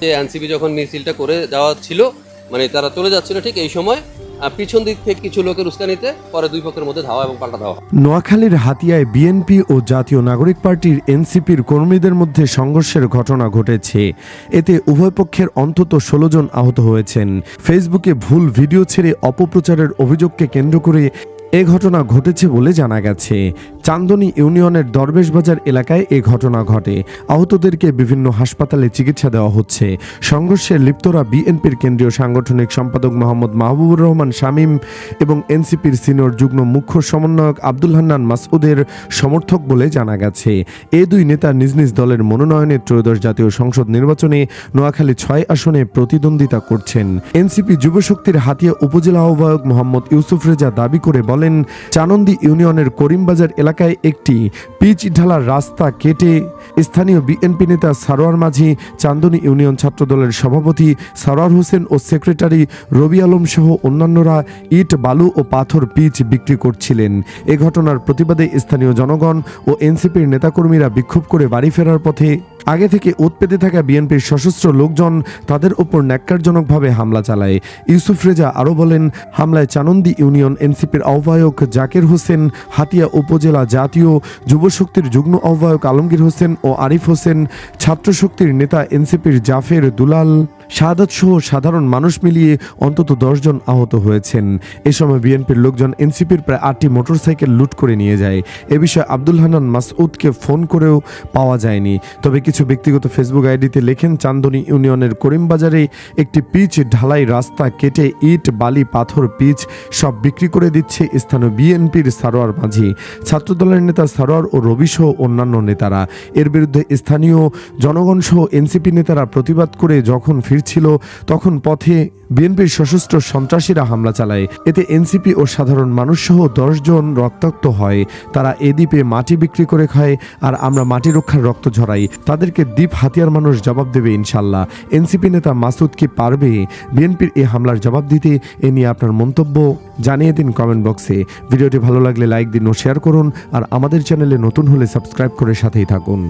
যে এনসিপি যখন মিছিলটা করে যাওয়া ছিল, মানে তারা চলে যাচ্ছিল, ঠিক এই সময় পিছন দিক থেকে কিছু লোকের উস্কানিতে পরে দুই পক্ষের মধ্যে ধাওয়া এবং পাল্টা ধাওয়া। নোয়াখালীর হাতিয়ায় বিএনপি ও জাতীয় নাগরিক পার্টির এনসিপির কর্মীদের মধ্যে সংঘর্ষের ঘটনা ঘটেছে। এতে উভয় পক্ষের অন্তত 16 জন আহত হয়েছেন। ফেসবুকে ভুল ভিডিও ছেড়ে অপপ্রচারের অভিযোগকে কেন্দ্র করে এ ঘটনা ঘটেছে বলে জানা গেছে। চান্দনী ইউনিয়নের দরবেশবাজার এলাকায় এ ঘটনা ঘটে। আহতদেরকে বিভিন্ন হাসপাতালে চিকিৎসা দেওয়া হচ্ছে। সংঘর্ষে লিপ্তরা বিএনপির কেন্দ্রীয় সাংগঠনিক সম্পাদক মোহাম্মদ মাহবুবুর রহমান শামীম এবং এনসিপির সিনিয়র যুগ্ম মুখ্য সমন্বয়ক আব্দুল হান্নান মাসউদের সমর্থক বলে জানা গেছে। এ দুই নেতা নিজ নিজ দলের মনোনয়নে ত্রয়োদশ জাতীয় সংসদ নির্বাচনে নোয়াখালী 6 আসনে প্রতিদ্বন্দ্বিতা করছেন। এনসিপি যুবশক্তির হাতিয়া উপজেলা আহ্বায়ক মোহাম্মদ ইউসুফ রেজা দাবি করে বলেন, চানন্দি ইউনিয়নের করিমবাজার এলাকায় একটি পিচ ঢালার রাস্তা কেটে স্থানীয় বিএনপি নেতা সারোয়ার মাঝি, চান্দনী ইউনিয়ন ছাত্রদলের সভাপতি সারোয়ার হোসেন ও সেক্রেটারি রবি আলম সহ অন্যান্যরা ইট, বালু ও পাথর পিচ বিক্রি করছিলেন। এ ঘটনার প্রতিবাদে স্থানীয় জনগণ ও এনসিপির নেতাকর্মীরা বিক্ষোভ করে বাড়ি ফেরার পথে আগে থেকে ওত পেতে থাকা বিএনপির সশস্ত্র লোকজন তাদের ওপর ন্যাক্কারজনকভাবে হামলা চালায়। ইউসুফ রেজা আরও বলেন, হামলায় চানন্দি ইউনিয়ন এনসিপির আহ্বায়ক জাকির হোসেন, হাতিয়া উপজেলা জাতীয় যুবশক্তির যুগ্ম আহ্বায়ক আলমগীর হোসেন ও আরিফ হোসেন, ছাত্রশক্তির নেতা এনসিপির জাফের দুলাল, শাহাদাত সহ সাধারণ মানুষ মিলিয়ে অন্তত 10 জন আহত হয়েছেন। এ সময় বিএনপির লোকজন এনসিপির প্রায় 8টি মোটরসাইকেল লুট করে নিয়ে যায়। এ বিষয়ে আব্দুল হান্নান মাসউদকে ফোন করেও পাওয়া যায়নি। তবে কিছু ব্যক্তিগত ফেসবুক আইডিতে লেখেন, চান্দনী ইউনিয়নের করিমবাজারে একটি পিচ ঢালাই রাস্তা কেটে ইট, বালি, পাথর, পিচ সব বিক্রি করে দিচ্ছে স্থানীয় বিএনপির সারোয়ার মাঝি, ছাত্রদলের নেতা সারোয়ার ও রবি সহ অন্যান্য নেতারা। এর বিরুদ্ধে স্থানীয় জনগণ সহ এনসিপি নেতারা প্রতিবাদ করে যখন ফিরছিল তখন পথে বিএনপির সশস্ত্র সন্ত্রাসীরা হামলা চালায়। এতে এনসিপি ও সাধারণ মানুষ সহ 10 জন রক্তাক্ত হয়। তারা এ দ্বীপে মাটি বিক্রি করে খায়, আর আমরা মাটি রক্ষার রক্ত ঝরাই। তাদেরকে দ্বীপ হাতিয়ার মানুষ জবাব দেবে ইনশাল্লাহ। এনসিপি নেতা মাসুদ কি পারবে বিএনপির এই হামলার জবাব দিতে? এ নিয়ে আপনার মন্তব্য জানিয়ে দিন কমেন্ট বক্সে। ভিডিওটি ভালো লাগলে লাইক দিন ও শেয়ার করুন, আর আমাদের চ্যানেলে নতুন হলে সাবস্ক্রাইব করে সাথেই থাকুন।